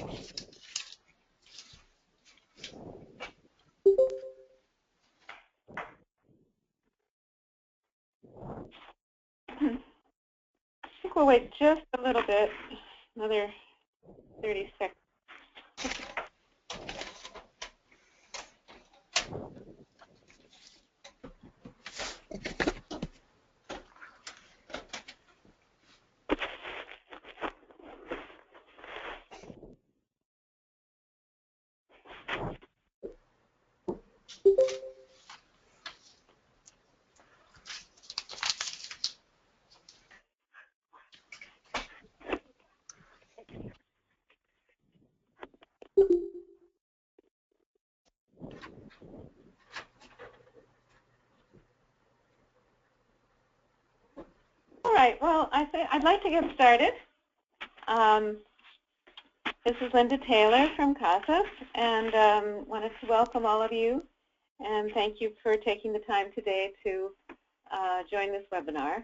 I think we'll wait just a little bit, another 30 seconds. All right, well, I'd like to get started. This is Linda Taylor from CASAS, and wanted to welcome all of you, and thank you for taking the time today to join this webinar.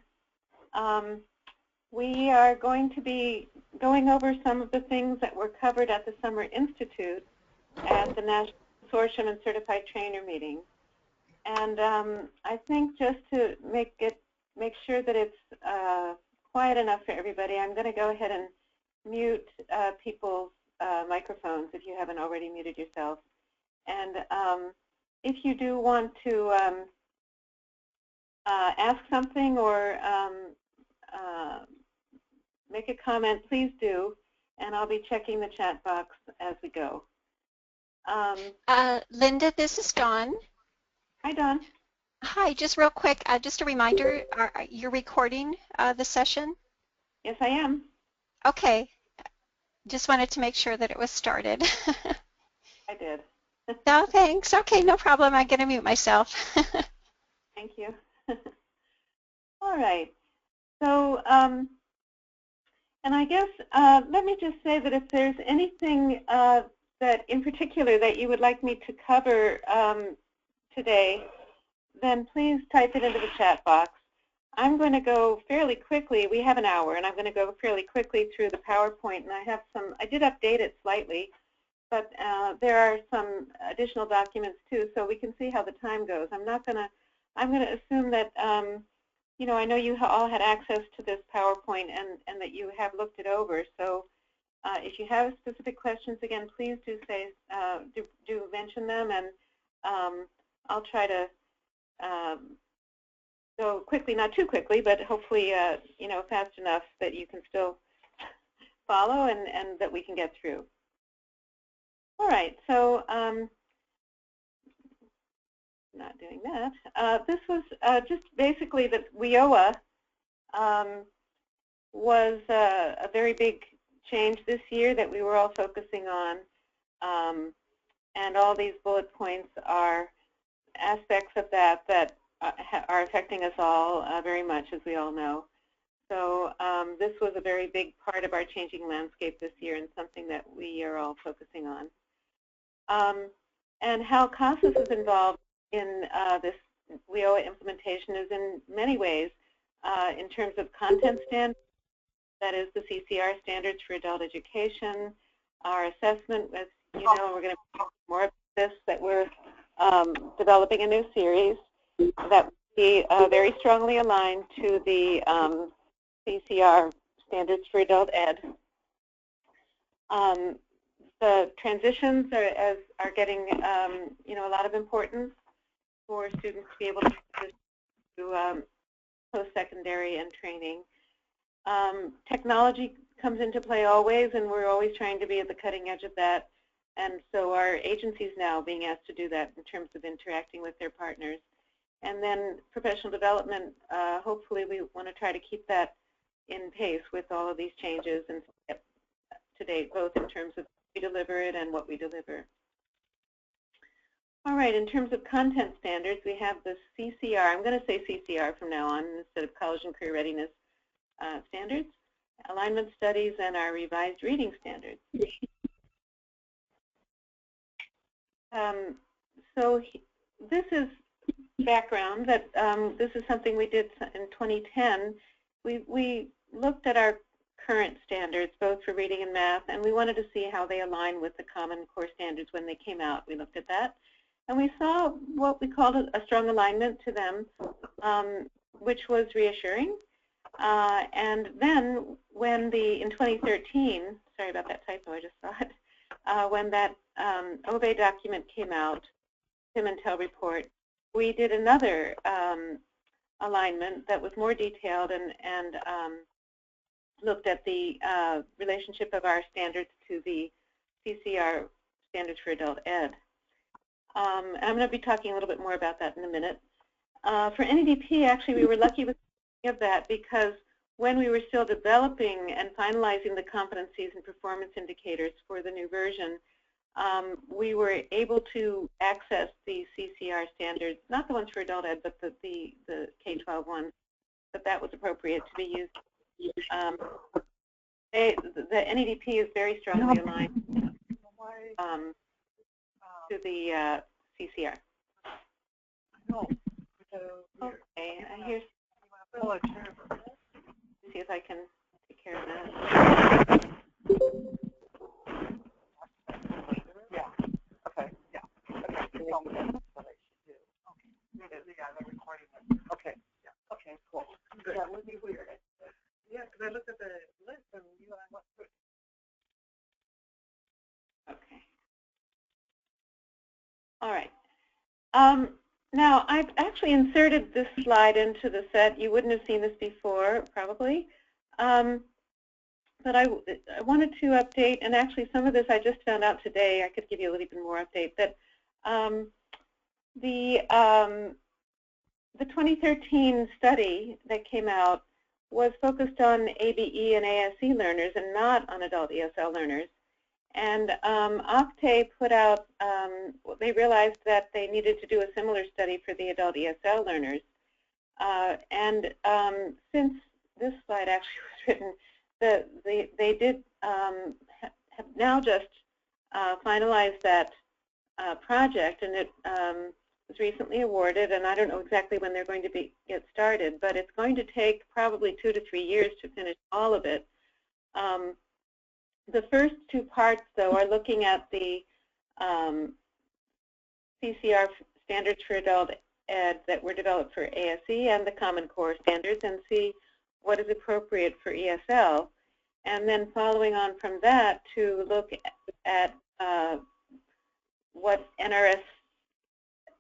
We are going to be going over some of the things that were covered at the Summer Institute at the National Consortium and Certified Trainer meeting. And I think just to make sure that it's quiet enough for everybody, I'm going to go ahead and mute people's microphones if you haven't already muted yourself. And if you do want to ask something or make a comment, please do, and I'll be checking the chat box as we go. Linda, this is Dawn. Hi, Dawn. Hi, just real quick, just a reminder, you're recording the session? Yes, I am. Okay. Just wanted to make sure that it was started. I did. No, thanks. Okay, no problem. I'm going to mute myself. Thank you. All right. So, and I guess let me just say that if there's anything that in particular that you would like me to cover today, then please type it into the chat box. I'm going to go fairly quickly. We have an hour, and I'm going to go fairly quickly through the PowerPoint. And I did update it slightly, but there are some additional documents too, so we can see how the time goes. I'm going to assume that you know, I know you all had access to this PowerPoint and that you have looked it over. So if you have specific questions, again, please do say do mention them, and I'll try to go quickly, not too quickly, but hopefully you know, fast enough that you can still follow and that we can get through. All right, so not doing that. This was just basically that WIOA was a very big change this year that we were all focusing on, and all these bullet points are aspects of that that are affecting us all very much, as we all know. So this was a very big part of our changing landscape this year and something that we are all focusing on. And how CASAS is involved in this WIOA implementation is in many ways in terms of content standards, that is the CCR standards for adult education, our assessment, as you know, we're going to talk more about this, that we're developing a new series that will be very strongly aligned to the CCR standards for adult ed. The transitions are getting you know, a lot of importance for students to be able to do post-secondary and training. Technology comes into play always, and we're always trying to be at the cutting edge of that. And so our agencies now being asked to do that in terms of interacting with their partners. And then professional development, hopefully we want to try to keep that in pace with all of these changes and to date, both in terms of we deliver it and what we deliver. All right, in terms of content standards, we have the CCR. I'm going to say CCR from now on instead of College and Career Readiness standards, alignment studies, and our revised reading standards. So this is background that this is something we did in 2010. We looked at our current standards, both for reading and math, and we wanted to see how they align with the Common Core standards when they came out. We looked at that, and we saw what we called a strong alignment to them, which was reassuring. And then when in 2013, sorry about that typo, I just saw it, when that OBE document came out, Tim and Tell report, we did another alignment that was more detailed and looked at the relationship of our standards to the CCR standards for adult ed. I'm going to be talking a little bit more about that in a minute. For NEDP, actually, we were lucky with of that because when we were still developing and finalizing the competencies and performance indicators for the new version, we were able to access the CCR standards, not the ones for adult ed, but the K-12 ones, but that was appropriate to be used. The NEDP is very strongly aligned to the CCR. Okay, here's, see if I can take care of that. Yeah. Okay. Yeah. Okay. Tell me that's what I should do. Okay. Yeah, the recording. Okay. Yeah. Okay. Cool. Good. Yeah, it would be weird. Yeah, because I looked at the list and you and I went through it. Okay. All right. Now, I've actually inserted this slide into the set. You wouldn't have seen this before, probably. But I wanted to update, and actually some of this I just found out today. I could give you a little bit more update. That the 2013 study that came out was focused on ABE and ASE learners and not on adult ESL learners. And Octave put out, they realized that they needed to do a similar study for the adult ESL learners. Since this slide actually was written, they did have now just finalized that project, and it was recently awarded, and I don't know exactly when they're going to get started, but it's going to take probably 2 to 3 years to finish all of it. The first two parts, though, are looking at the CCR standards for adult ed that were developed for ASE and the Common Core standards, and see what is appropriate for ESL. And then following on from that, to look at what NRS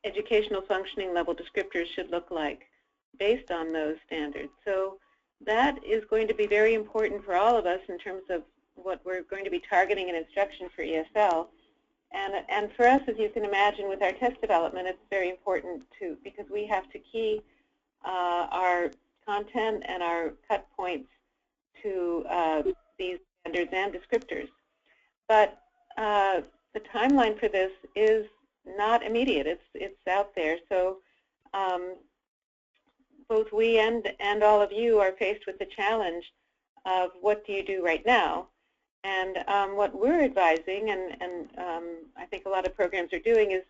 educational functioning level descriptors should look like based on those standards. So that is going to be very important for all of us in terms of what we're going to be targeting in instruction for ESL. And for us, as you can imagine, with our test development, it's very important too, because we have to key our content and our cut points to these standards and descriptors. But the timeline for this is not immediate. It's out there. So both we and all of you are faced with the challenge of what do you do right now. And what we're advising, and I think a lot of programs are doing, is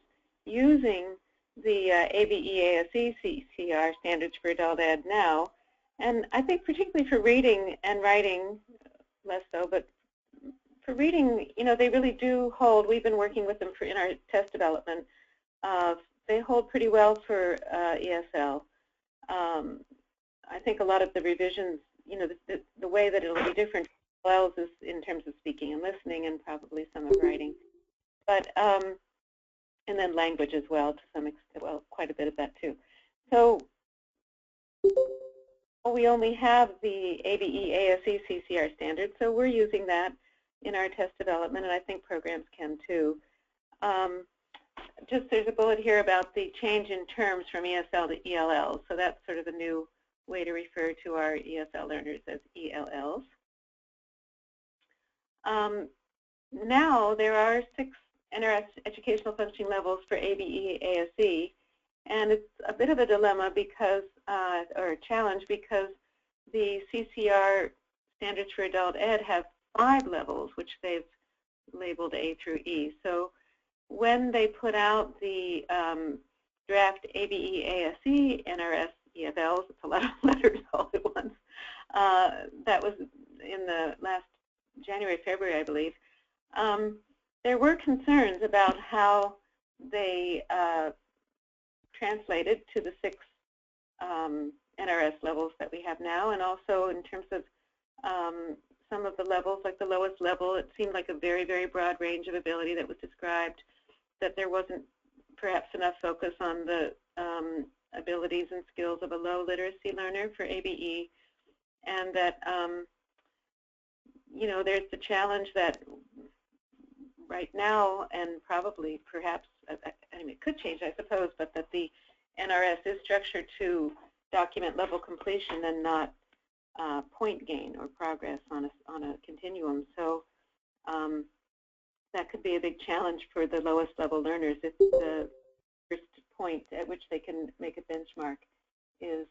using the ABE-ASE CCR standards for adult ed now. And I think particularly for reading and writing, less so, but for reading, you know, they really do hold. We've been working with them in our test development. They hold pretty well for ESL. I think a lot of the revisions, you know, the way that it'll be different else is in terms of speaking and listening, and probably some of writing, but and then language as well to some extent. Well, quite a bit of that too. So we only have the ABE-ASE CCR standard, so we're using that in our test development, and I think programs can too. Just there's a bullet here about the change in terms from ESL to ELL, so that's sort of a new way to refer to our ESL learners as ELLs. Now there are 6 NRS educational functioning levels for ABE-ASE, and it's a bit of a dilemma because, or a challenge, because the CCR standards for adult ed have 5 levels, which they've labeled A through E. So when they put out the draft ABE-ASE NRS EFLs, it's a lot of letters all at once, that was in the last January, February, I believe, there were concerns about how they translated to the 6 NRS levels that we have now, and also in terms of some of the levels, like the lowest level, it seemed like a very, very broad range of ability that was described, that there wasn't perhaps enough focus on the abilities and skills of a low literacy learner for ABE, and that, you know, there's the challenge that right now, and probably perhaps, I mean, it could change, I suppose, but that the NRS is structured to document level completion and not point gain or progress on a continuum. So that could be a big challenge for the lowest level learners if the first point at which they can make a benchmark is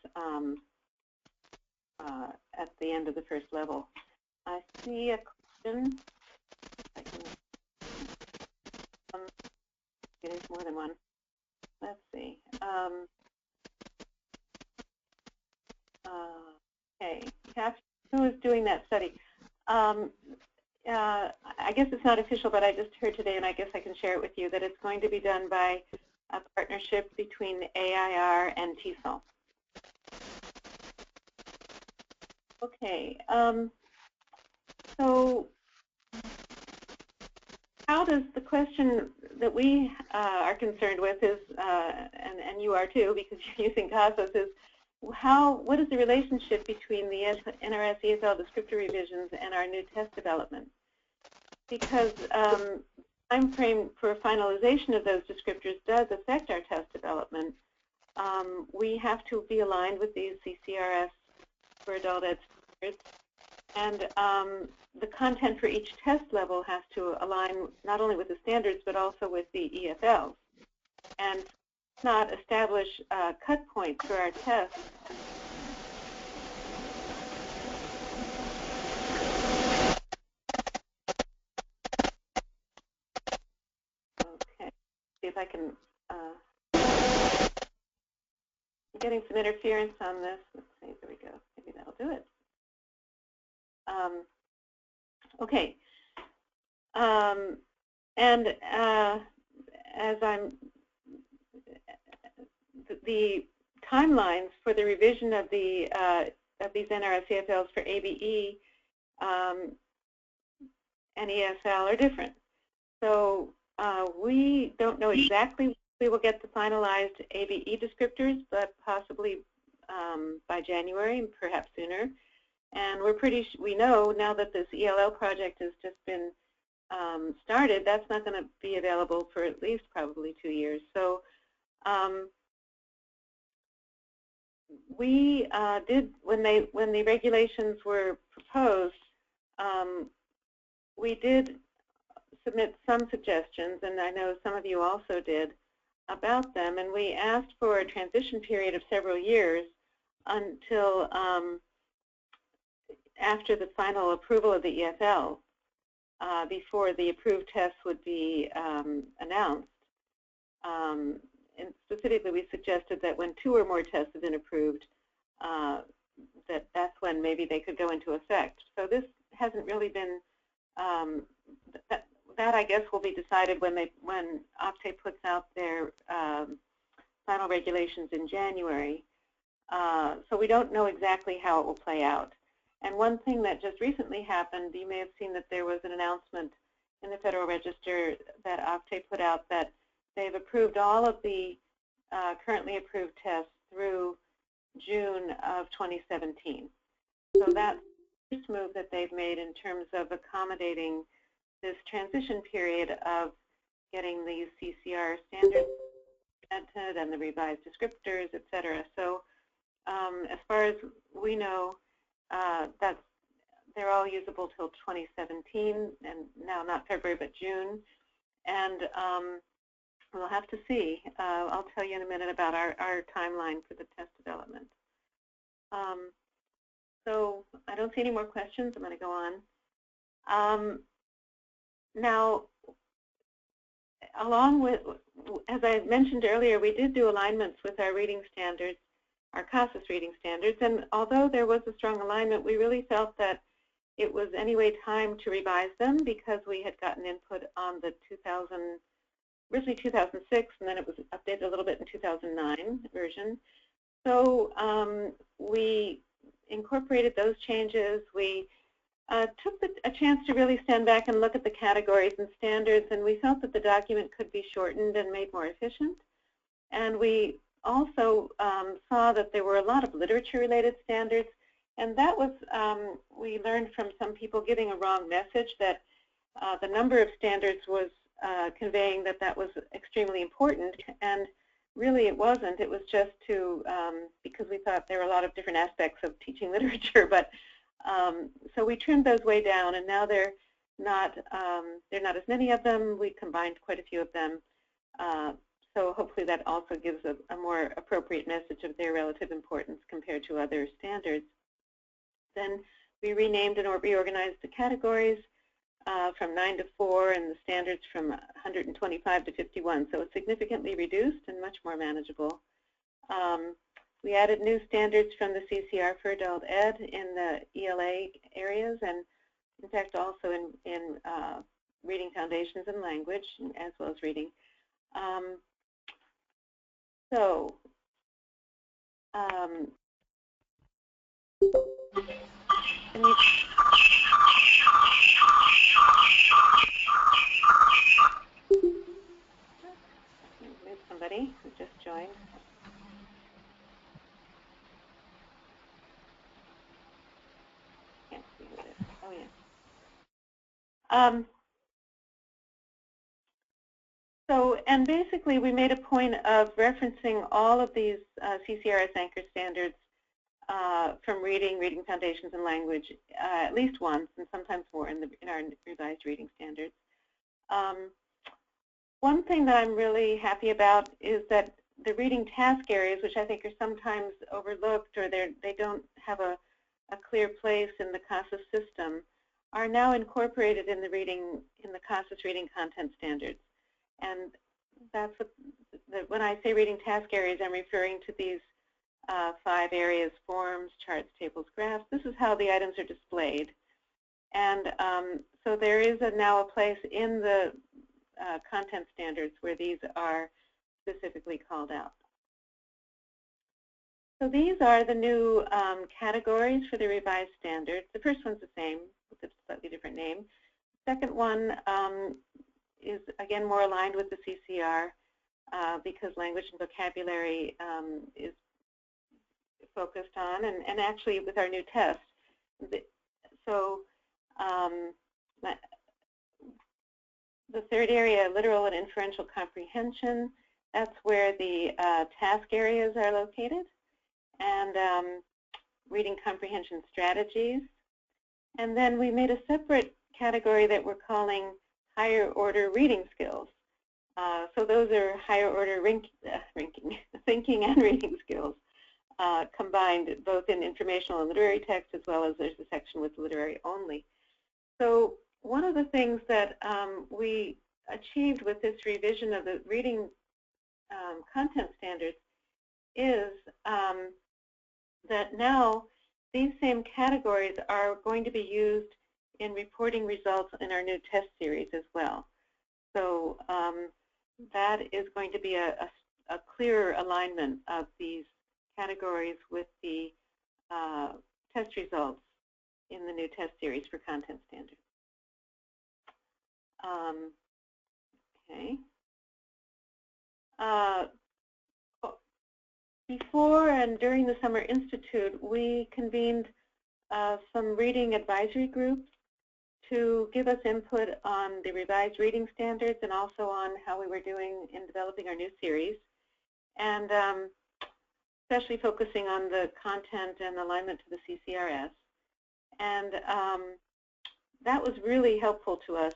at the end of the first level. I see a question. I can get into more than one. Let's see. Okay, who is doing that study? I guess it's not official, but I just heard today, and I guess I can share it with you, that it's going to be done by a partnership between AIR and TESOL. Okay, so how does the question that we are concerned with is, and you are too, because you're using CASAS, is what is the relationship between the NRS ESL descriptor revisions and our new test development? Because time frame for finalization of those descriptors does affect our test development. We have to be aligned with these CCRS for adult ed standards, and the content for each test level has to align not only with the standards but also with the EFLs, and not establish cut points for our tests. Okay, see if I can. I'm getting some interference on this. Let's see. There we go. Maybe that'll do it. Okay. And as the timelines for the revision of these NRS EFLs for ABE and ESL are different. So we don't know exactly when we will get the finalized ABE descriptors, but possibly by January, perhaps sooner. And we know now that this ELL project has just been started, that's not going to be available for at least probably 2 years. So we did, when the regulations were proposed, we did submit some suggestions, and I know some of you also did, about them, and we asked for a transition period of several years until after the final approval of the EFL, before the approved tests would be announced. And specifically, we suggested that when 2 or more tests have been approved, that's when maybe they could go into effect. So this hasn't really been, that I guess will be decided when OCTAE puts out their final regulations in January. So we don't know exactly how it will play out. And one thing that just recently happened, you may have seen that there was an announcement in the Federal Register that OCTAE put out that they've approved all of the currently approved tests through June of 2017. So that's the first move that they've made in terms of accommodating this transition period of getting these CCR standards implemented and the revised descriptors, et cetera. So as far as we know, they're all usable till 2017, and now not February but June. And we'll have to see. I'll tell you in a minute about our timeline for the test development. So I don't see any more questions. I'm going to go on. Now, along with, as I mentioned earlier, we did do alignments with our reading standards, our CASAS reading standards, and although there was a strong alignment, we really felt that it was anyway time to revise them because we had gotten input on the originally 2006, and then it was updated a little bit in 2009 version. So we incorporated those changes. We took a chance to really stand back and look at the categories and standards, and we felt that the document could be shortened and made more efficient. And we also saw that there were a lot of literature-related standards, and that was, we learned from some people giving a wrong message that the number of standards was conveying that that was extremely important, and really it wasn't. It was just to, because we thought there were a lot of different aspects of teaching literature, but so we trimmed those way down, and now they're not as many of them. We combined quite a few of them. So hopefully that also gives a more appropriate message of their relative importance compared to other standards. Then we renamed and reorganized the categories from 9 to 4 and the standards from 125 to 51. So it's significantly reduced and much more manageable. We added new standards from the CCR for adult ed in the ELA areas, and in fact also in reading foundations and language, as well as reading. So there's somebody who just joined. Can't see who it is. Oh, yeah. So, and basically we made a point of referencing all of these CCRS anchor standards from reading foundations and language at least once, and sometimes more in our revised reading standards. One thing that I'm really happy about is that the reading task areas, which I think are sometimes overlooked or they don't have a clear place in the CASAS system, are now incorporated in the CASAS reading content standards. And that's when I say reading task areas, I'm referring to these 5 areas: forms, charts, tables, graphs. This is how the items are displayed. And so there is now a place in the content standards where these are specifically called out. So these are the new categories for the revised standards. The first one's the same with a slightly different name. The second one is, again, more aligned with the CCR because language and vocabulary is focused on, and actually with our new test. So the third area, literal and inferential comprehension, that's where the task areas are located, and reading comprehension strategies. And then we made a separate category that we're calling higher order reading skills. So those are higher order thinking and reading skills combined both in informational and literary text, as well as there's a section with literary only. So one of the things that we achieved with this revision of the reading content standards is that now these same categories are going to be used in reporting results in our new test series as well. So that is going to be a clearer alignment of these categories with the test results in the new test series for content standards. Okay. Before and during the Summer Institute, we convened some reading advisory groups to give us input on the revised reading standards and also on how we were doing in developing our new series, and especially focusing on the content and alignment to the CCRS. And that was really helpful to us,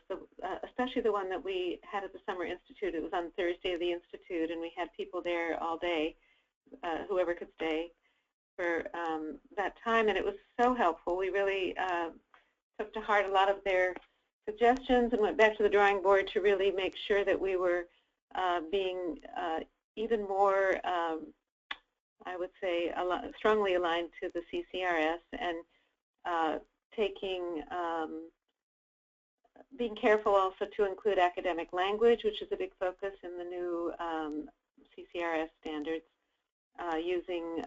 especially the one that we had at the Summer Institute. It was on Thursday of the Institute, and we had people there all day, whoever could stay for that time, and it was so helpful. We really took to heart a lot of their suggestions and went back to the drawing board to really make sure that we were being even more, I would say, strongly aligned to the CCRS, and being careful also to include academic language, which is a big focus in the new CCRS standards, using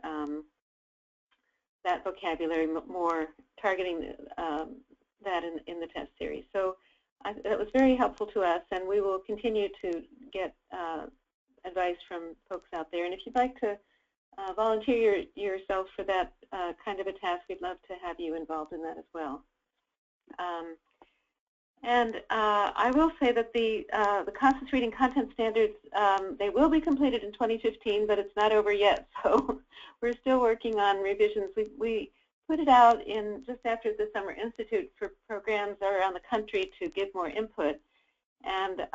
that vocabulary more, targeting that in the test series. So that was very helpful to us, and we will continue to get advice from folks out there. And if you'd like to volunteer yourself for that kind of a task, we'd love to have you involved in that as well. I will say that the CASAS reading content standards, they will be completed in 2015, but it's not over yet. So we're still working on revisions. We put it out in just after the Summer Institute for programs around the country to give more input. And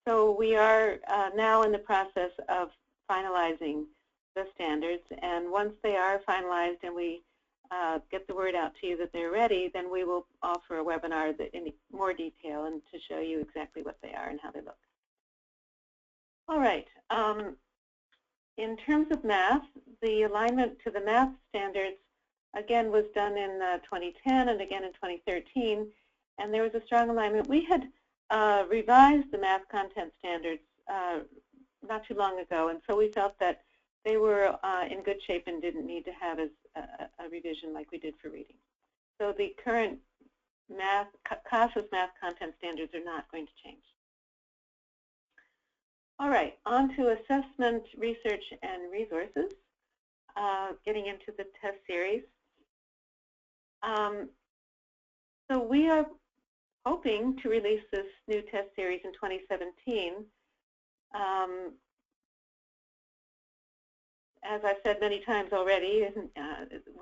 so we are now in the process of finalizing the standards. And once they are finalized and we get the word out to you that they're ready, then we will offer a webinar that in more detail and to show you exactly what they are and how they look. All right. In terms of math, the alignment to the math standards, again, was done in 2010 and again in 2013, and there was a strong alignment. We had revised the math content standards not too long ago, and so we felt that they were in good shape and didn't need to have a revision like we did for reading. So the current CASAS math content standards are not going to change. All right, on to assessment, research, and resources, getting into the test series. So we are hoping to release this new test series in 2017. As I've said many times already,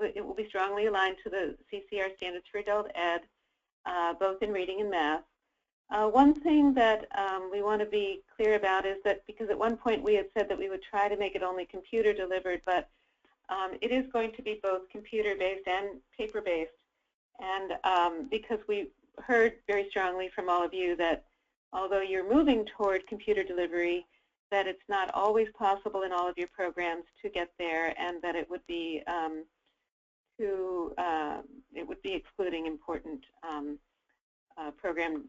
it will be strongly aligned to the CCR standards for adult ed, both in reading and math. One thing that we want to be clear about is that because at one point we had said that we would try to make it only computer delivered, but it is going to be both computer-based and paper-based. And because we heard very strongly from all of you that although you're moving toward computer delivery, that it's not always possible in all of your programs to get there, and that it would be excluding important program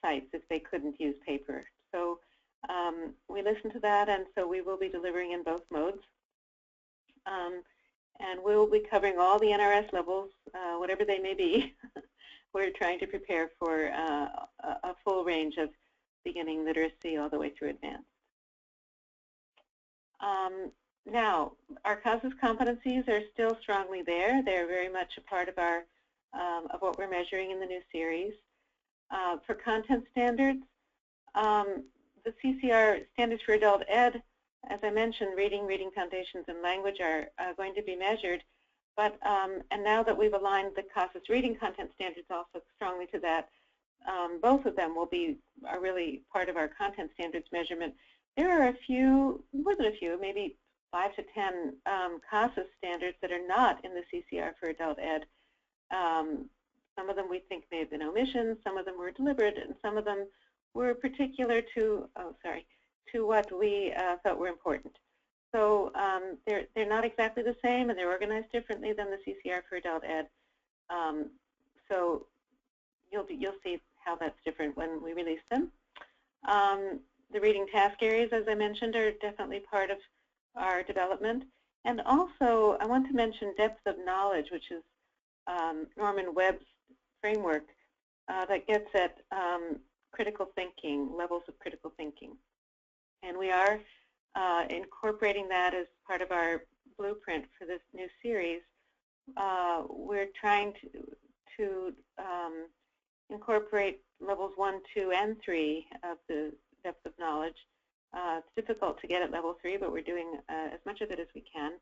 sites if they couldn't use paper. So we listened to that, and so we will be delivering in both modes. And we'll be covering all the NRS levels, whatever they may be. We're trying to prepare for a full range of beginning literacy all the way through advanced. Now, our CASAS competencies are still strongly there. They're very much a part of our of what we're measuring in the new series. For content standards, the CCR standards for adult ed, as I mentioned, reading foundations, and language are going to be measured. But and now that we've aligned the CASAS reading content standards also strongly to that, both of them are really part of our content standards measurement. There are a few, more than a few, maybe 5 to 10 CASAS standards that are not in the CCR for adult ed. Some of them we think may have been omissions, some of them were deliberate, and some of them were particular to, to what we felt were important. So they're not exactly the same, and they're organized differently than the CCR for adult ed. So you'll see how that's different when we release them. The reading task areas, as I mentioned, are definitely part of our development. And also, I want to mention depth of knowledge, which is Norman Webb's framework that gets at critical thinking, levels of critical thinking. And we are incorporating that as part of our blueprint for this new series. We're trying to incorporate levels 1, 2, and 3 of the depth of knowledge. It's difficult to get at level 3, but we're doing as much of it as we can.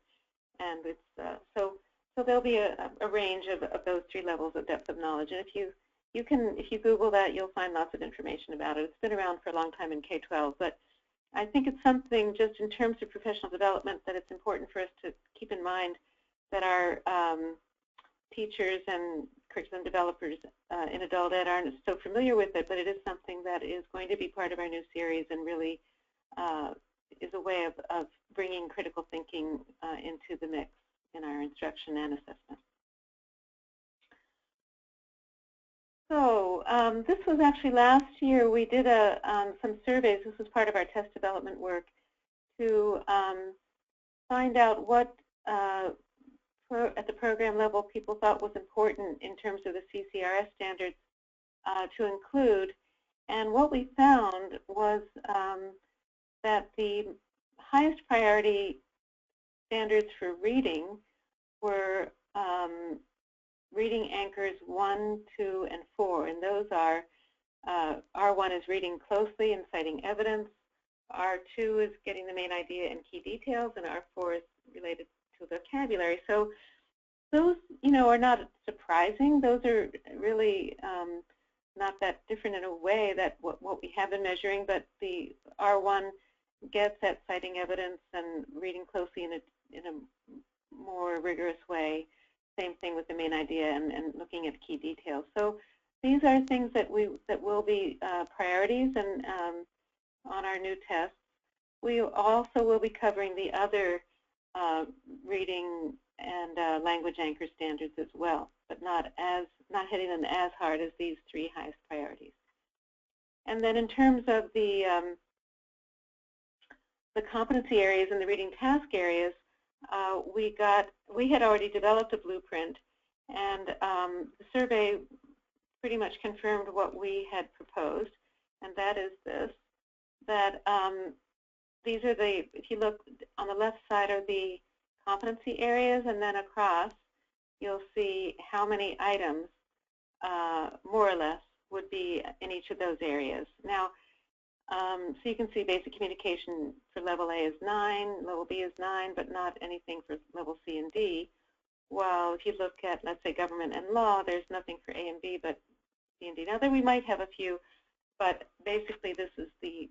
And it's so there'll be a range of those 3 levels of depth of knowledge. And if you Google that, you'll find lots of information about it. It's been around for a long time in K-12, but I think it's something just in terms of professional development that it's important for us to keep in mind that our teachers and curriculum developers in adult ed aren't so familiar with it, but it is something that is going to be part of our new series and really is a way of bringing critical thinking into the mix in our instruction and assessment. So this was actually last year. We did some surveys. This was part of our test development work to find out what at the program level people thought was important in terms of the CCRS standards to include. And what we found was that the highest priority standards for reading were reading anchors 1, 2, and 4. And those are R1 is reading closely and citing evidence, R2 is getting the main idea and key details, and R4 is related to vocabulary. So those, are not surprising. Those are really not that different in a way that what we have been measuring, but the R1 gets at citing evidence and reading closely in a more rigorous way. Same thing with the main idea and looking at key details. So these are things that will be priorities and on our new tests. We also will be covering the other reading and language anchor standards as well, but not hitting them as hard as these 3 highest priorities. And then in terms of the competency areas and the reading task areas, we had already developed a blueprint, and the survey pretty much confirmed what we had proposed, and that is this, that these are if you look on the left side are the competency areas, and then across you'll see how many items, more or less, would be in each of those areas. Now, so you can see basic communication for level A is 9, level B is 9, but not anything for level C and D. While if you look at, let's say, government and law, there's nothing for A and B, but C and D. Now, there we might have a few, but basically this is the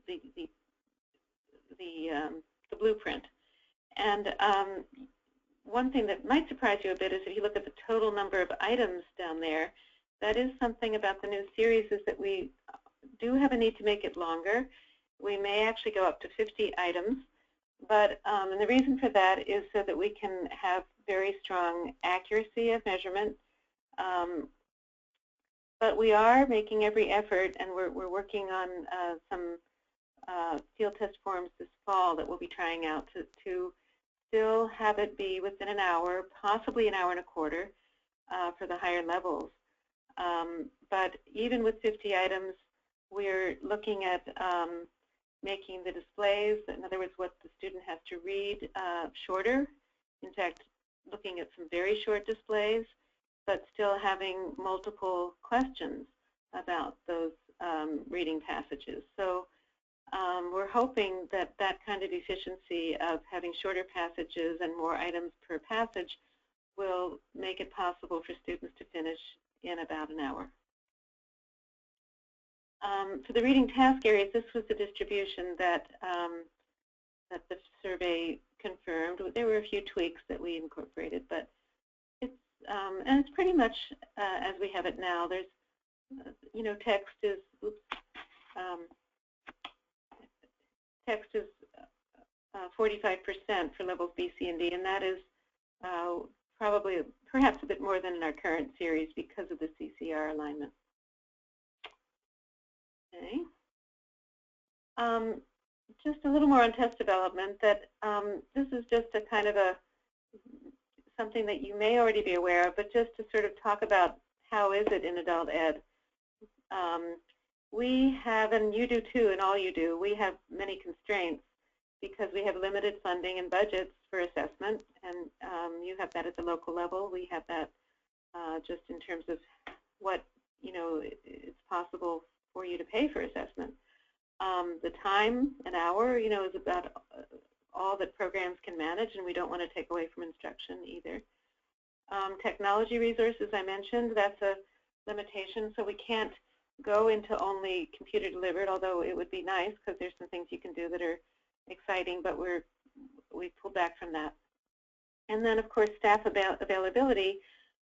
blueprint. And one thing that might surprise you a bit is if you look at the total number of items down there, that is something about the new series is that we do have a need to make it longer. We may actually go up to 50 items, but and the reason for that is so that we can have very strong accuracy of measurement. But we are making every effort, and we're working on some field test forms this fall that we'll be trying out to still have it be within an hour, possibly an hour and a quarter for the higher levels. But even with 50 items, we're looking at making the displays, in other words, what the student has to read, shorter. In fact, looking at some very short displays, but still having multiple questions about those reading passages. So we're hoping that that kind of efficiency of having shorter passages and more items per passage will make it possible for students to finish in about an hour. For the reading task areas, this was the distribution that that the survey confirmed. There were a few tweaks that we incorporated, but it's and it's pretty much as we have it now. There's text is 45% for levels B, C, and D, and that is perhaps a bit more than in our current series because of the CCR alignment. Okay. Just a little more on test development. That this is just a kind of something that you may already be aware of, but just to sort of talk about how is it in adult ed. We have, and you do too, and all you do, we have many constraints because we have limited funding and budgets for assessment, and you have that at the local level. We have that just in terms of what it's possible for you to pay for assessment. The time, an hour, is about all that programs can manage, and we don't want to take away from instruction either. Technology resources, I mentioned, that's a limitation, so we can't go into only computer delivered, although it would be nice because there's some things you can do that are exciting, but we pulled back from that. And then, of course, staff availability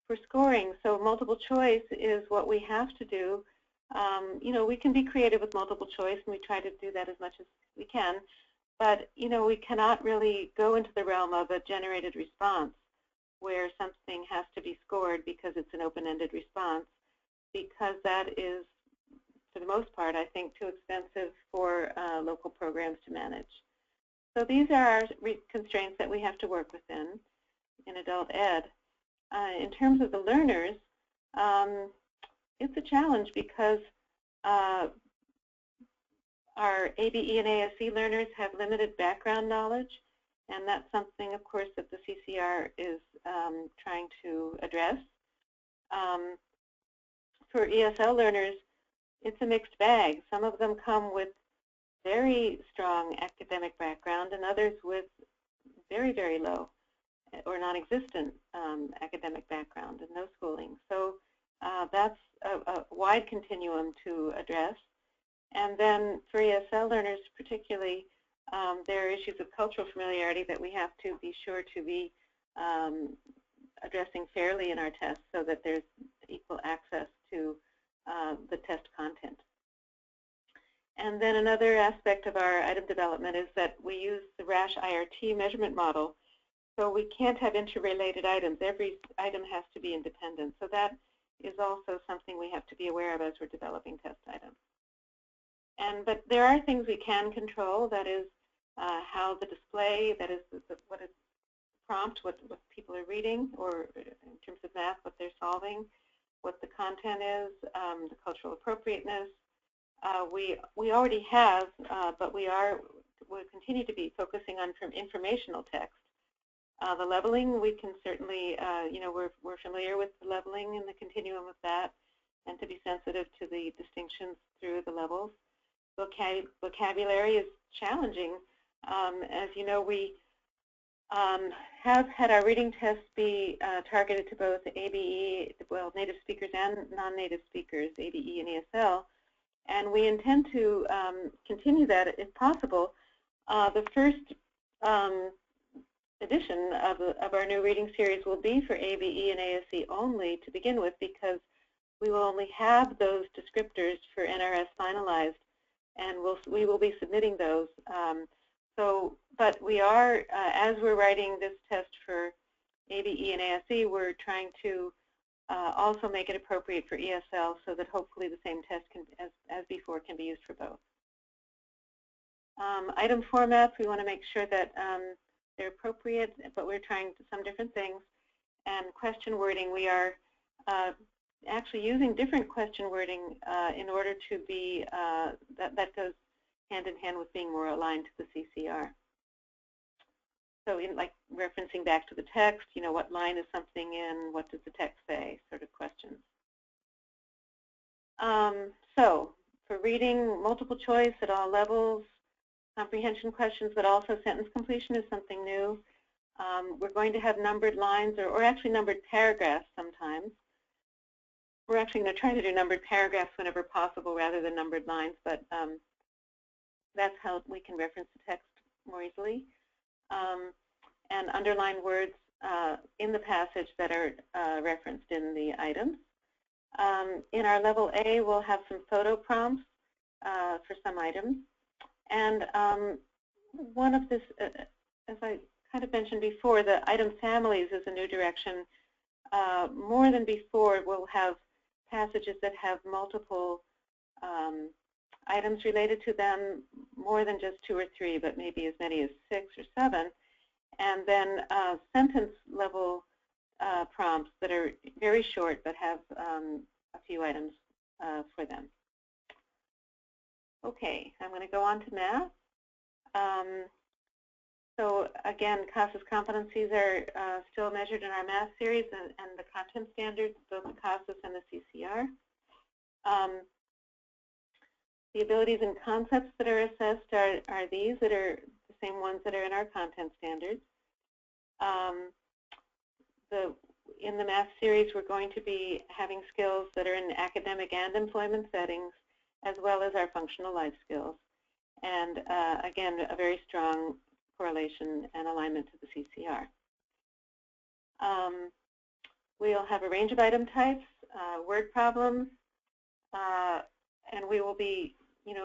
for scoring. So multiple choice is what we have to do. We can be creative with multiple choice, and we try to do that as much as we can, but we cannot really go into the realm of a generated response where something has to be scored because it's an open-ended response, because that is, for the most part, I think, too expensive for local programs to manage. So these are our constraints that we have to work within in adult ed. In terms of the learners, it's a challenge because our ABE and ASE learners have limited background knowledge, and that's something, of course, that the CCR is trying to address. For ESL learners, it's a mixed bag. Some of them come with very strong academic background and others with very, very low or non-existent academic background and no schooling. So that's a wide continuum to address. And then for ESL learners particularly, there are issues of cultural familiarity that we have to be sure to be addressing fairly in our tests so that there's equal access to the test content. And then another aspect of our item development is that we use the RASH IRT measurement model, so we can't have interrelated items. Every item has to be independent. So that is also something we have to be aware of as we're developing test items. But there are things we can control. That is how the display, that is what is prompt, what people are reading, or in terms of math, what they're solving, what the content is, the cultural appropriateness. We already have, but we'll continue to be focusing on informational text. The leveling, we can certainly, we're familiar with the leveling and the continuum of that, and to be sensitive to the distinctions through the levels. Vocabulary is challenging. As you know, we have had our reading tests be targeted to both ABE, well, native speakers and non-native speakers, ABE and ESL, and we intend to continue that if possible. The first edition of our new reading series will be for ABE and ASE only to begin with, because we will only have those descriptors for NRS finalized, and we will be submitting those. But we are, as we're writing this test for ABE and ASE, we're trying to also make it appropriate for ESL so that hopefully the same test as before can be used for both. Item formats, we want to make sure that they're appropriate, but we're trying some different things. And question wording, we are actually using different question wording in order to be, that goes hand in hand with being more aligned to the CCR. So like referencing back to the text, what line is something in, what does the text say, sort of questions. So for reading, multiple choice at all levels, comprehension questions, but also sentence completion is something new. We're going to have numbered lines or actually numbered paragraphs sometimes. We're actually going to try to do numbered paragraphs whenever possible rather than numbered lines, but that's how we can reference the text more easily. And underline words in the passage that are referenced in the items. In our level A, we'll have some photo prompts for some items. And one of this, as I kind of mentioned before, the item families is a new direction. More than before, we'll have passages that have multiple items related to them, more than just 2 or 3, but maybe as many as 6 or 7. And then sentence level prompts that are very short but have a few items for them. Okay, I'm going to go on to math. So again, CASAS competencies are still measured in our math series and the content standards, both the CASAS and the CCR. The abilities and concepts that are assessed are these that are the same ones that are in our content standards. In the math series, we're going to be having skills that are in academic and employment settings, as well as our functional life skills. And again, a very strong correlation and alignment to the CCR. We'll have a range of item types, word problems, and we will be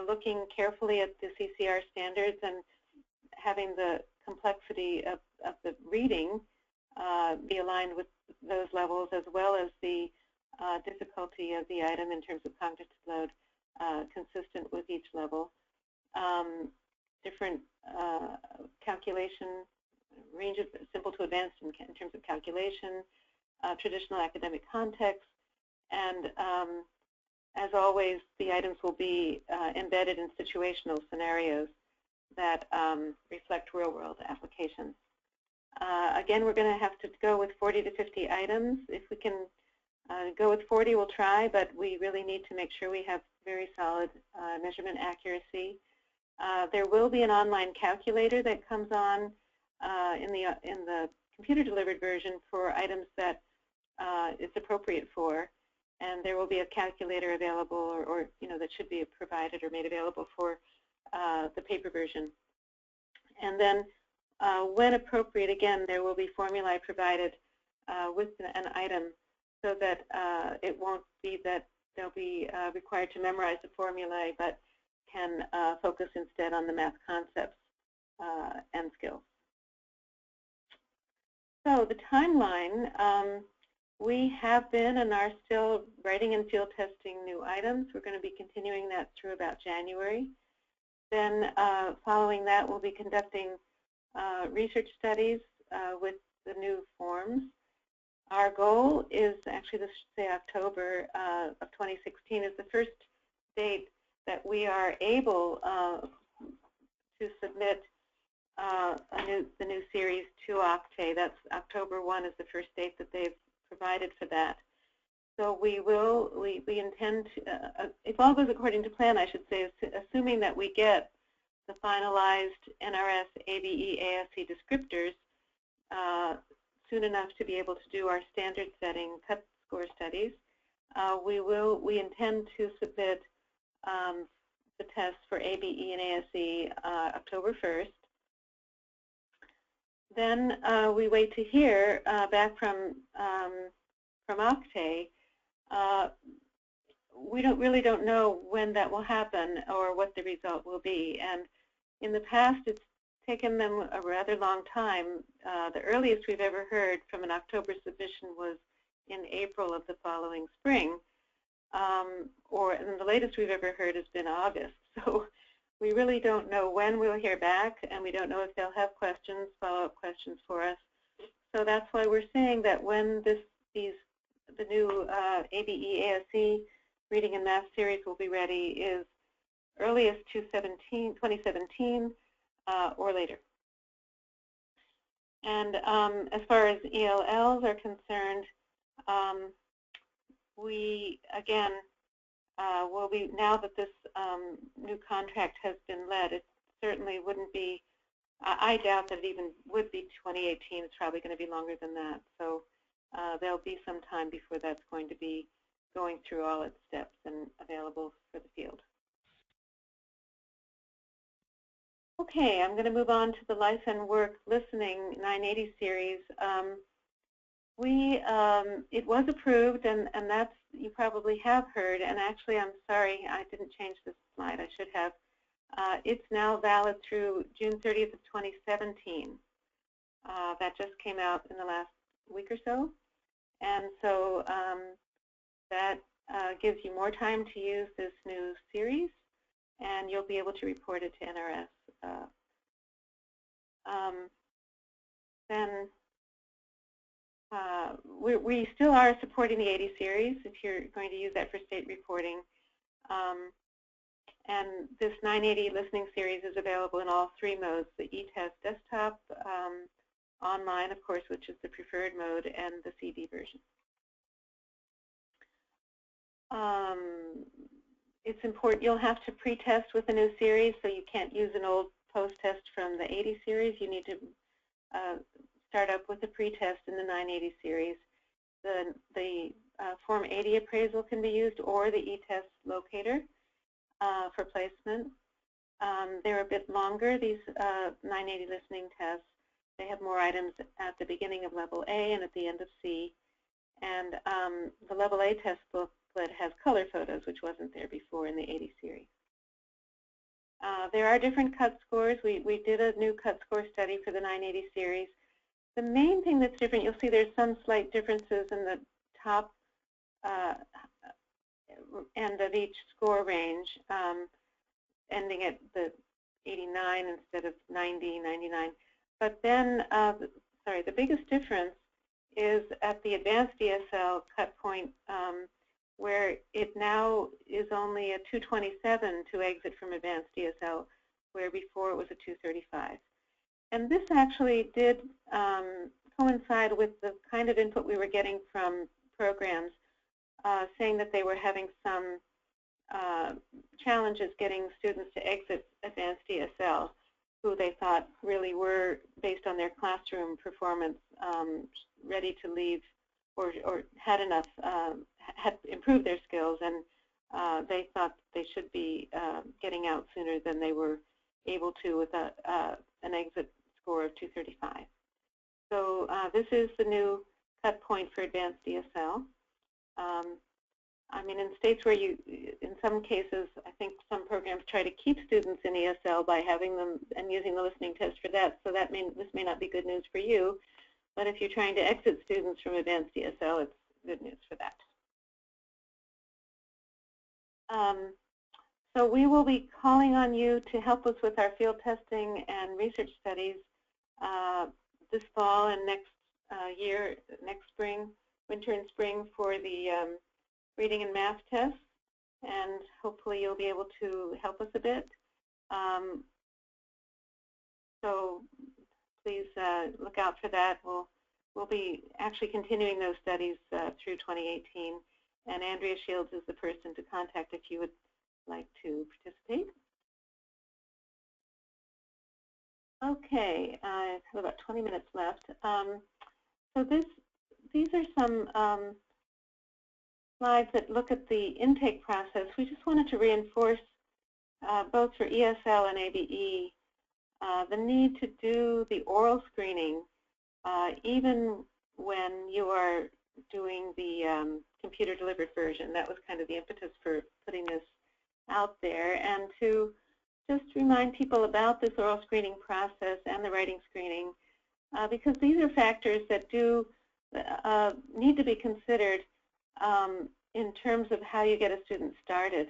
looking carefully at the CCR standards and having the complexity of the reading be aligned with those levels, as well as the difficulty of the item in terms of cognitive load consistent with each level. Different calculation, range of simple to advanced in terms of calculation, traditional academic context, and as always, the items will be embedded in situational scenarios that reflect real-world applications. Again, we're going to have to go with 40 to 50 items. If we can go with 40, we'll try, but we really need to make sure we have very solid measurement accuracy. There will be an online calculator that comes on in the computer-delivered version for items that it's appropriate for, and there will be a calculator available, or that should be provided or made available for the paper version. And then, when appropriate, again, there will be formulae provided with an item, so that it won't be that they'll be required to memorize the formulae, but can focus instead on the math concepts and skills. So the timeline, we have been and are still writing and field testing new items. We're going to be continuing that through about January. Then following that, we'll be conducting research studies with the new forms. Our goal is actually, this should say October of 2016 is the first date that we are able to submit the new series to Octave. That's October 1 is the first date that they've provided for that. So we intend to, if all goes according to plan, I should say, assuming that we get the finalized NRS, ABE, ASC descriptors soon enough to be able to do our standard setting cut score studies, we intend to submit the tests for ABE and ASC October 1st. Then we wait to hear back from Octave. We really don't know when that will happen or what the result will be. And in the past, it's taken them a rather long time. The earliest we've ever heard from an October submission was in April of the following spring, and the latest we've ever heard has been August. So we really don't know when we'll hear back, and we don't know if they'll have questions, follow-up questions for us. So that's why we're saying that when the new ABE, ASC reading and math series will be ready is earliest 2017 or later. And as far as ELLs are concerned, we, again, will be, now that this new contract has been led, it certainly wouldn't be, I doubt that it even would be 2018. It's probably going to be longer than that. So there'll be some time before that's going to be going through all its steps and available for the field. Okay, I'm going to move on to the Life and Work Listening 980 series. It was approved, and that's, you probably have heard, and actually I'm sorry, I didn't change this slide, I should have. It's now valid through June 30th of 2017. That just came out in the last week or so, and so that gives you more time to use this new series, and you'll be able to report it to NRS. Then we still are supporting the 80 series if you're going to use that for state reporting. And this 980 listening series is available in all three modes, the e-test desktop, online, of course, which is the preferred mode, and the CD version. It's important, you'll have to pre-test with a new series, so you can't use an old post-test from the 80 series. You need to start up with a pre-test in the 980 series. The Form 80 appraisal can be used, or the e-test locator for placement. They're a bit longer, these 980 listening tests. They have more items at the beginning of level A and at the end of C. And the level A test booklet has color photos, which wasn't there before in the 80 series. There are different cut scores. We did a new cut score study for the 980 series. The main thing that's different, you'll see there's some slight differences in the top end of each score range, ending at the 89 instead of 90, 99. But then, sorry, the biggest difference is at the advanced ESL cut point, where it now is only a 227 to exit from advanced ESL, where before it was a 235. And this actually did coincide with the kind of input we were getting from programs saying that they were having some challenges getting students to exit advanced ESL, who they thought really were, based on their classroom performance, ready to leave or had enough, had improved their skills, and they thought they should be getting out sooner than they were able to with an exit score of 235. So this is the new cut point for advanced ESL. I mean, in states where in some cases, I think some programs try to keep students in ESL by having them and using the listening test for that. So that this may not be good news for you, but if you're trying to exit students from advanced ESL, it's good news for that. So we will be calling on you to help us with our field testing and research studies this fall and next year, next spring, winter and spring, for the reading and math tests, and hopefully you'll be able to help us a bit. So please look out for that. We'll be actually continuing those studies through 2018, and Andrea Shields is the person to contact if you would like to participate. Okay, I have about 20 minutes left. So these are some slides that look at the intake process. We just wanted to reinforce, both for ESL and ABE, the need to do the oral screening even when you are doing the computer-delivered version. That was kind of the impetus for putting this out there, and to just remind people about this oral screening process and the writing screening, because these are factors that do need to be considered in terms of how you get a student started,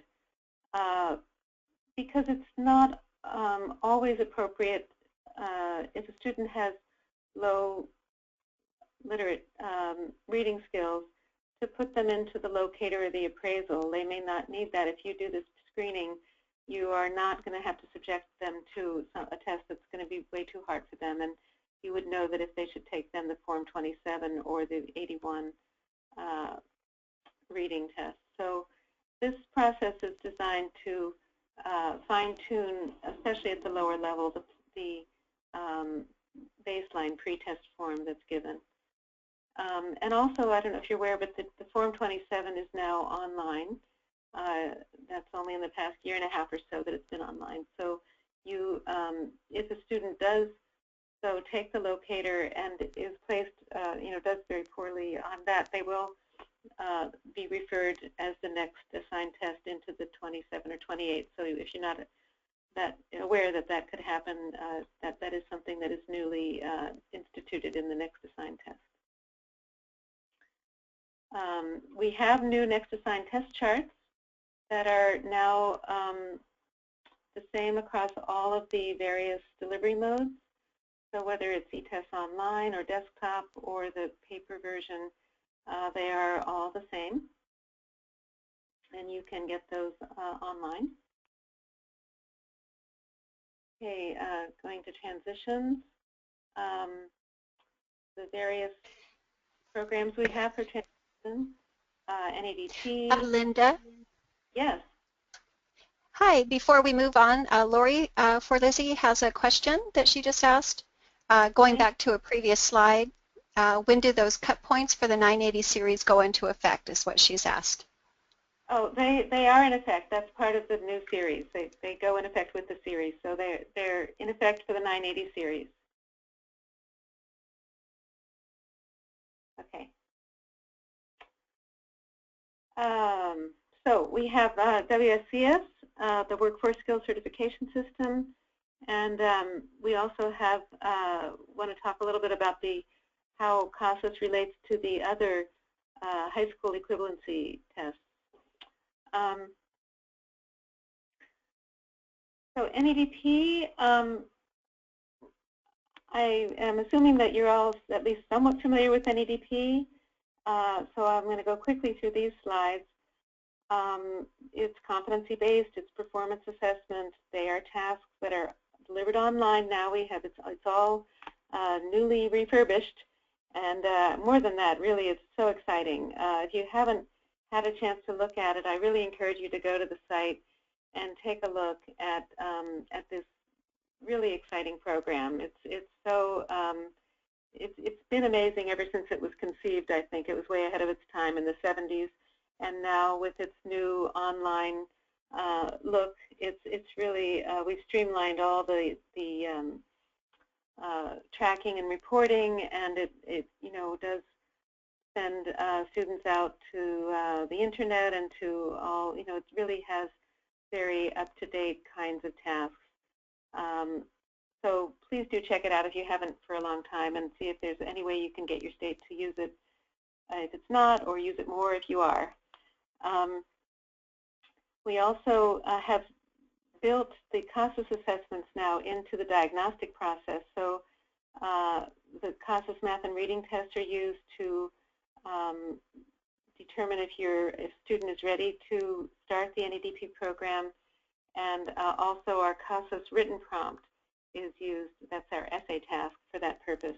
because it's not always appropriate if a student has low literate reading skills to put them into the locator or the appraisal. They may not need that. If you do this screening, you are not going to have to subject them to a test that's going to be way too hard for them, and you would know that if they should take then the Form 27 or the 81 reading test. So this process is designed to fine-tune, especially at the lower level, the baseline pre-test form that's given. And also, I don't know if you're aware, but the Form 27 is now online. That's only in the past year and a half or so that it's been online. So you, if a student does so take the locator and is placed, does very poorly on that, they will be referred as the next assigned test into the 27 or 28. So if you're not that aware that that could happen, that is something that is newly instituted in the next assigned test. We have new next assigned test charts that are now the same across all of the various delivery modes. So whether it's eTests online or desktop or the paper version, they are all the same, and you can get those online. Okay, going to transitions. The various programs we have for transitions, NADT. Linda? Yes. Hi, before we move on, Lori for Lizzie has a question that she just asked. Going back to a previous slide, when do those cut points for the 980 series go into effect is what she's asked. Oh, they are in effect. That's part of the new series. They go in effect with the series. So they're in effect for the 980 series. Okay. So we have WSCS, the Workforce Skills Certification System, and we also have want to talk a little bit about how CASAS relates to the other high school equivalency tests. So NEDP, I am assuming that you're all at least somewhat familiar with NEDP, so I'm going to go quickly through these slides. It's competency-based, it's performance assessment. They are tasks that are delivered online now. It's all newly refurbished, and more than that, really, it's so exciting. If you haven't had a chance to look at it, I really encourage you to go to the site and take a look at this really exciting program. It's been amazing ever since it was conceived. I think it was way ahead of its time in the 70s, and now with its new online look, it's really we've streamlined all the tracking and reporting, and it does send students out to the internet and to all. It really has very up-to-date kinds of tasks. So please do check it out if you haven't for a long time, and see if there's any way you can get your state to use it if it's not, or use it more if you are. We also have built the CASAS assessments now into the diagnostic process. So the CASAS math and reading tests are used to determine if a student is ready to start the NEDP program, and also our CASAS written prompt is used. That's our essay task for that purpose.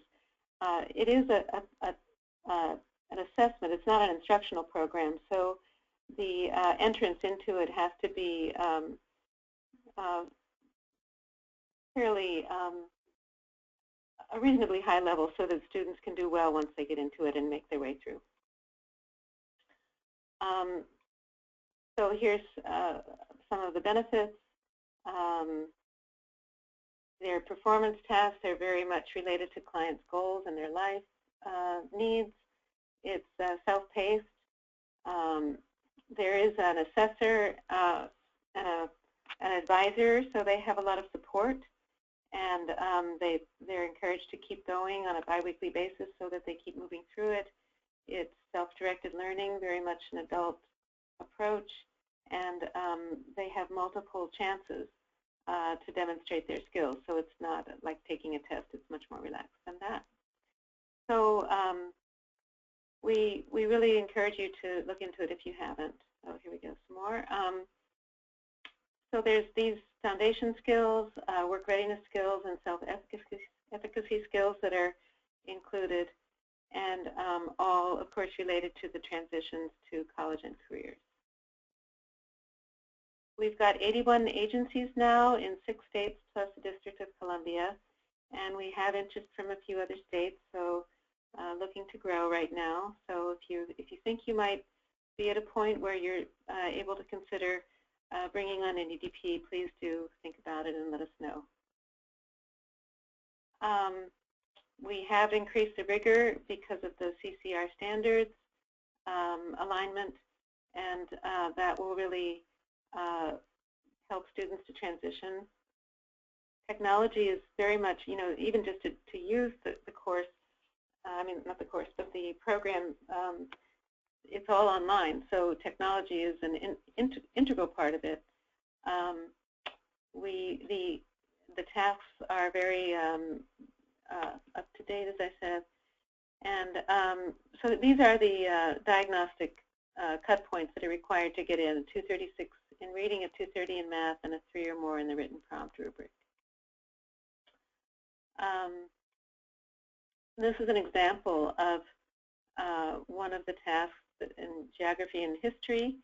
It is an assessment. It's not an instructional program, so the entrance into it has to be fairly a reasonably high level, so that students can do well once they get into it and make their way through. So here's some of the benefits. Their performance tasks are very much related to clients' goals and their life needs. It's self-paced. There is an assessor and an advisor, so they have a lot of support, and they're encouraged to keep going on a biweekly basis so that they keep moving through it. It's self-directed learning, very much an adult approach, and they have multiple chances to demonstrate their skills. So it's not like taking a test. It's much more relaxed than that. So we really encourage you to look into it if you haven't. So here we go, some more. So there's these foundation skills, work readiness skills, and self-efficacy skills that are included, and all, of course, related to the transitions to college and careers. We've got 81 agencies now in 6 states plus the District of Columbia, and we have interest from a few other states, so looking to grow right now. So if you think you might be at a point where you're able to consider bringing on NEDP, please do think about it and let us know. We have increased the rigor because of the CCR standards alignment, and that will really help students to transition. Technology is very much, even just to use the course, I mean, not the course, but the program, it's all online, so technology is an integral part of it. The tasks are very up to date, as I said, and so these are the diagnostic cut points that are required to get in: 236 in reading, a 230 in math, and a 3 or more in the written prompt rubric. This is an example of one of the tasks in geography and history.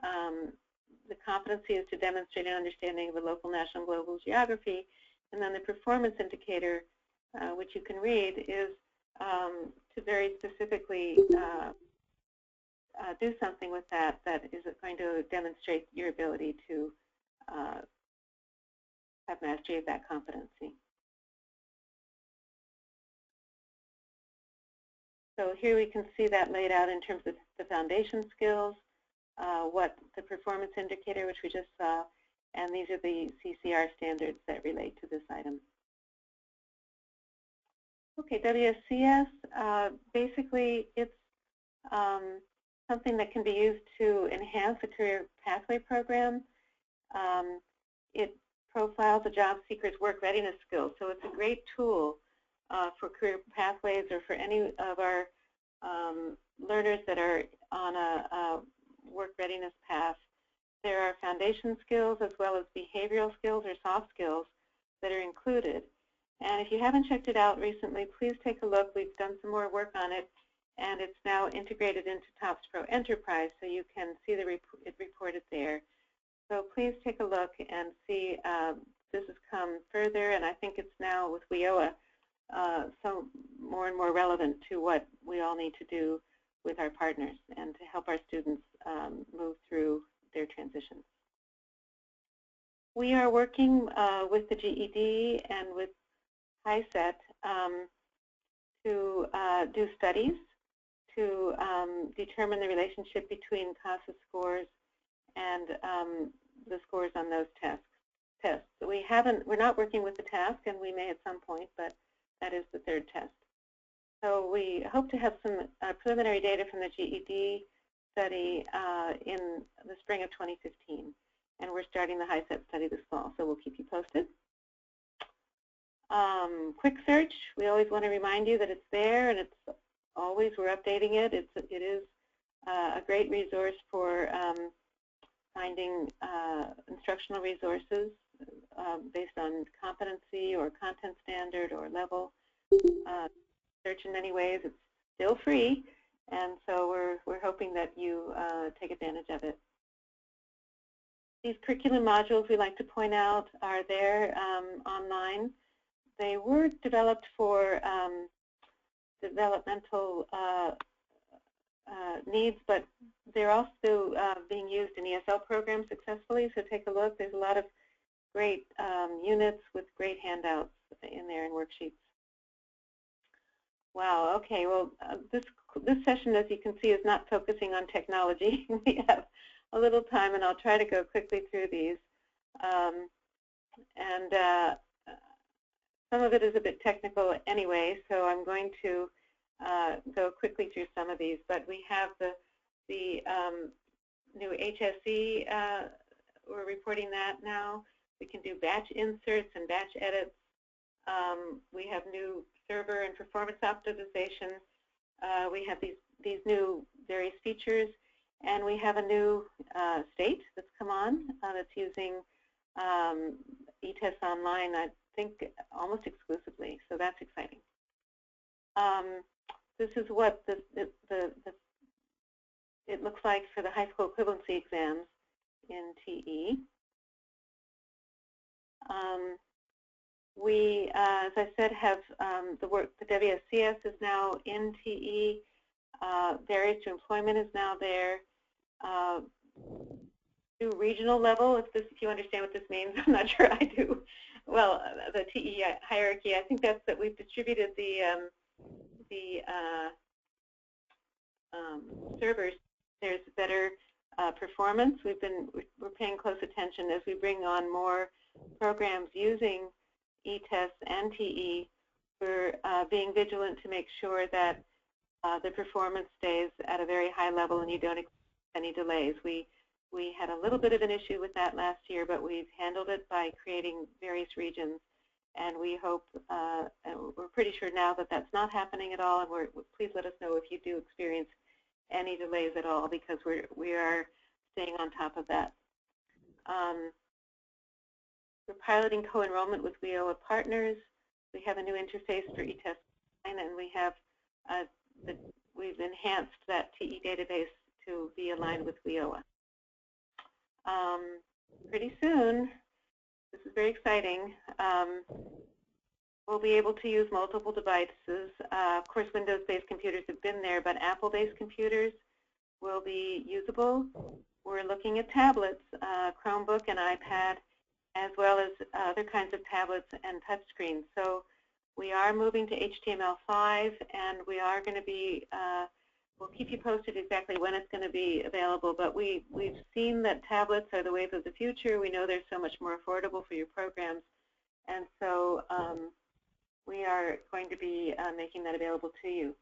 The competency is to demonstrate an understanding of the local, national, global geography, and then the performance indicator, which you can read, is to very specifically do something with that is going to demonstrate your ability to have mastery of that competency. So here we can see that laid out in terms of the foundation skills, what the performance indicator, which we just saw, and these are the CCR standards that relate to this item. Okay, WSCS, basically it's something that can be used to enhance a career pathway program. It profiles a job seeker's work readiness skills, so it's a great tool for career pathways or for any of our learners that are on a work readiness path. There are foundation skills as well as behavioral skills or soft skills that are included. And if you haven't checked it out recently, please take a look. We've done some more work on it, and it's now integrated into TOPS Pro Enterprise, so you can see it reported there. So please take a look and see. This has come further, and I think it's now with WIOA so more and more relevant to what we all need to do with our partners and to help our students move through their transitions. We are working with the GED and with CASAS to do studies to determine the relationship between CASAS scores and the scores on those tests. So we're not working with the task, and we may at some point, but that is the third test. So we hope to have some preliminary data from the GED study in the spring of 2015, and we're starting the HiSET study this fall, so we'll keep you posted. Quick search, we always want to remind you that it's there, and it's always, we're updating it. It is a great resource for finding instructional resources based on competency or content standard or level. Search in many ways. It's still free, and so we're hoping that you take advantage of it. These curriculum modules we like to point out are there online. They were developed for developmental needs, but they're also being used in ESL programs successfully, so take a look. There's a lot of great units with great handouts in there and worksheets. Wow, okay, well, this session, as you can see, is not focusing on technology. We have a little time, and I'll try to go quickly through these. Some of it is a bit technical anyway, so I'm going to go quickly through some of these. But we have the new HSE, we're reporting that now. We can do batch inserts and batch edits. We have new server and performance optimization. We have these new various features, and we have a new state that's come on that's using eTests Online, I think almost exclusively, so that's exciting. This is what it looks like for the high school equivalency exams in TE. We, as I said, have the WSCS is now in TE. Barriers to employment is now there. To regional level, if you understand what this means, I'm not sure I do. Well, the TE hierarchy, I think that's that we've distributed the servers. There's better performance. We're paying close attention as we bring on more programs using eTests and TE. We're being vigilant to make sure that the performance stays at a very high level and you don't expect any delays. We had a little bit of an issue with that last year, but we've handled it by creating various regions, and we hope, we're pretty sure now that that's not happening at all, and please let us know if you do experience any delays at all, because we are staying on top of that. We're piloting co-enrollment with WIOA partners. We have a new interface for eTest, and we have we've enhanced that TE database to be aligned with WIOA. Pretty soon, this is very exciting, we'll be able to use multiple devices. Of course, Windows-based computers have been there, but Apple-based computers will be usable. We're looking at tablets, Chromebook and iPad, as well as other kinds of tablets and touchscreens. So we are moving to HTML5, and we are going to be we'll keep you posted exactly when it's going to be available, but we've seen that tablets are the wave of the future. We know they're so much more affordable for your programs, and so we are going to be making that available to you.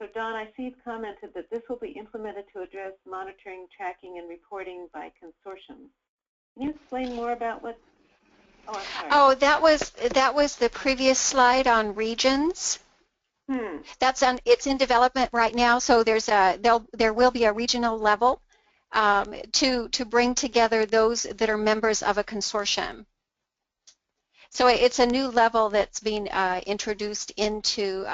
So Don, I see you've commented that this will be implemented to address monitoring, tracking, and reporting by consortiums. Can you explain more about what? Oh, I'm sorry. Oh, that was the previous slide on regions. It's in development right now, so there will be a regional level to bring together those that are members of a consortium. So it's a new level that's being introduced into,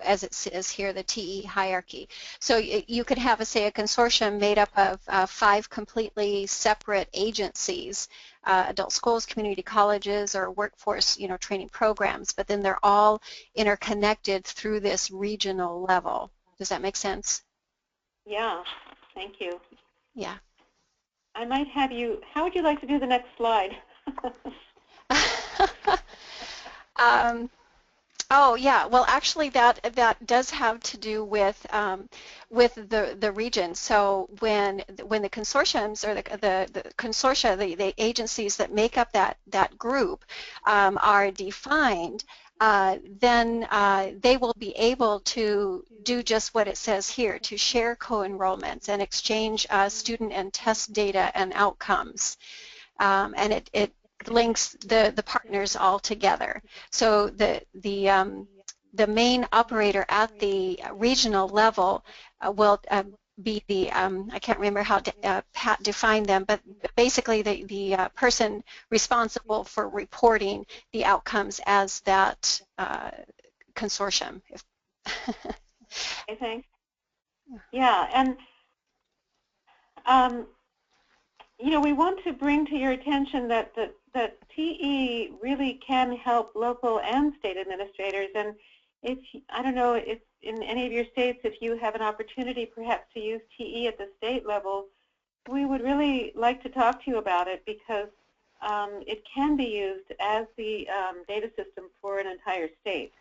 as it says here, the TE hierarchy. So you could have, say, a consortium made up of 5 completely separate agencies, adult schools, community colleges, or workforce, training programs, but then they're all interconnected through this regional level. Does that make sense? Yeah, thank you. Yeah. I might have you, how would you like to do the next slide? Oh yeah, well actually that does have to do with the region. So when the consortiums or the consortia, the agencies that make up that group are defined, then they will be able to do just what it says here, to share co-enrollments and exchange student and test data and outcomes. And it links the partners all together. So the main operator at the regional level will be the, I can't remember how Pat defined them, but basically the person responsible for reporting the outcomes as that consortium. I think. Yeah, and we want to bring to your attention that TE really can help local and state administrators. And if, I don't know if in any of your states, if you have an opportunity perhaps to use TE at the state level, we would really like to talk to you about it, because it can be used as the data system for an entire state.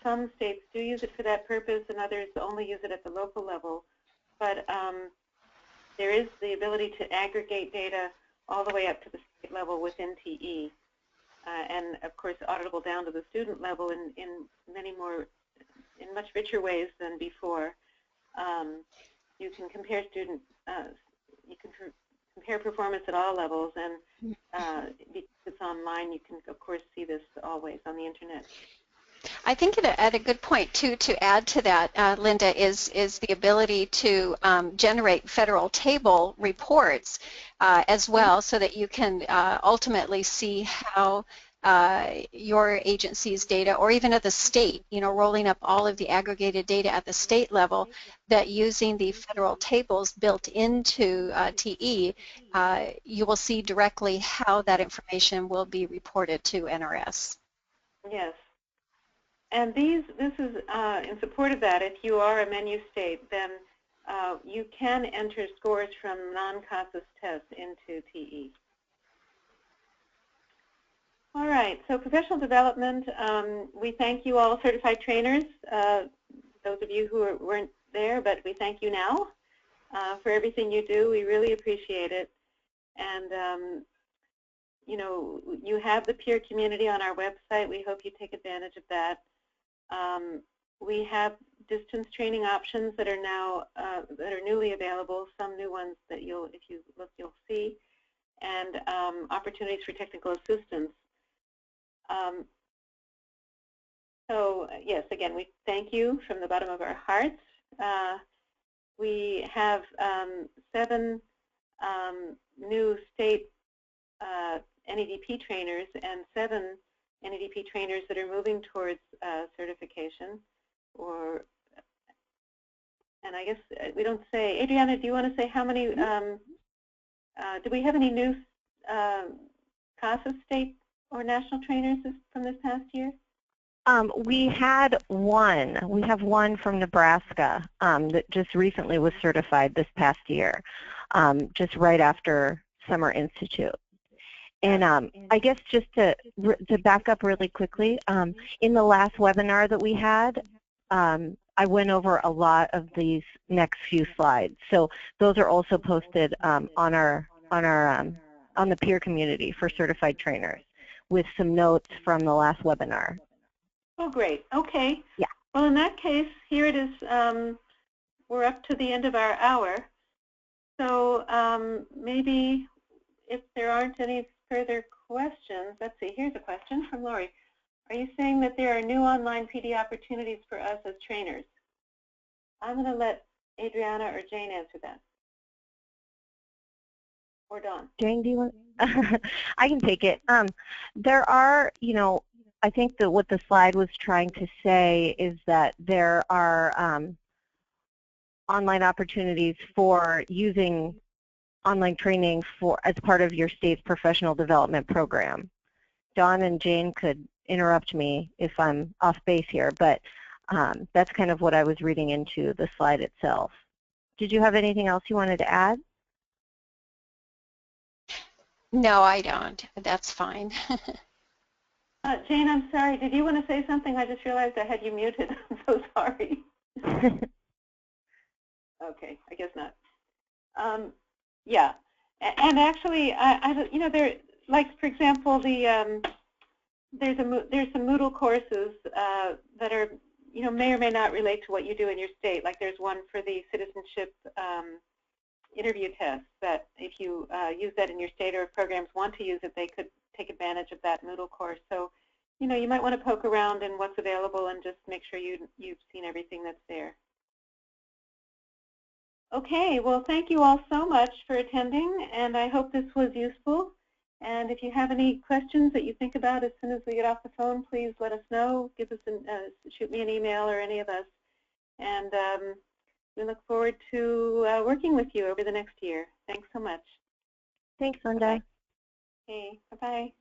Some states do use it for that purpose, and others only use it at the local level. But there is the ability to aggregate data all the way up to the state level within TE, and of course auditable down to the student level in much richer ways than before. You can compare compare performance at all levels, and because it's online, you can of course see this always on the internet. I think at a good point too to add to that, Linda, is the ability to generate federal table reports as well, so that you can ultimately see how your agency's data, or even at the state, rolling up all of the aggregated data at the state level, that using the federal tables built into TE, you will see directly how that information will be reported to NRS. Yes. And this is in support of that. If you are a menu state, then you can enter scores from non-CASAS tests into TE. All right, so professional development, we thank you all, certified trainers, those of you who weren't there, but we thank you now for everything you do. We really appreciate it. And you have the peer community on our website. We hope you take advantage of that. We have distance training options that are now that are newly available. Some new ones that if you look, you'll see, and opportunities for technical assistance. So yes, again, we thank you from the bottom of our hearts. We have 7 new state NEDP trainers and 7 NEDP trainers that are moving towards certification, and I guess we don't say. Adriana, do you want to say how many? Do we have any new CASAS state or national trainers from this past year? We had one. We have one from Nebraska that just recently was certified this past year, just right after Summer Institute. And I guess just to back up really quickly, in the last webinar that we had, I went over a lot of these next few slides. So those are also posted on the peer community for certified trainers, with some notes from the last webinar. Oh, great. Okay. Yeah. Well, in that case, here it is. We're up to the end of our hour. So maybe if there aren't any further questions, let's see, here's a question from Lori. Are you saying that there are new online PD opportunities for us as trainers? I'm going to let Adriana or Jane answer that. Or Dawn. Jane, do you want? I can take it. There are, I think that what the slide was trying to say is that there are online opportunities for using online training as part of your state's professional development program. Dawn and Jane could interrupt me if I'm off base here, but that's kind of what I was reading into the slide itself. Did you have anything else you wanted to add? No, I don't. That's fine. Jane, I'm sorry. Did you want to say something? I just realized I had you muted. I'm so sorry. Okay, I guess not. Yeah, and actually, there, like for example, there's some Moodle courses that are, may or may not relate to what you do in your state. Like there's one for the citizenship interview test that if you use that in your state or if programs want to use it, they could take advantage of that Moodle course. So, you might want to poke around in what's available and just make sure you've seen everything that's there. Okay, well, thank you all so much for attending, and I hope this was useful. And if you have any questions that you think about as soon as we get off the phone, please let us know. Give us shoot me an email or any of us. And we look forward to working with you over the next year. Thanks so much. Thanks, Linda. Okay, bye-bye.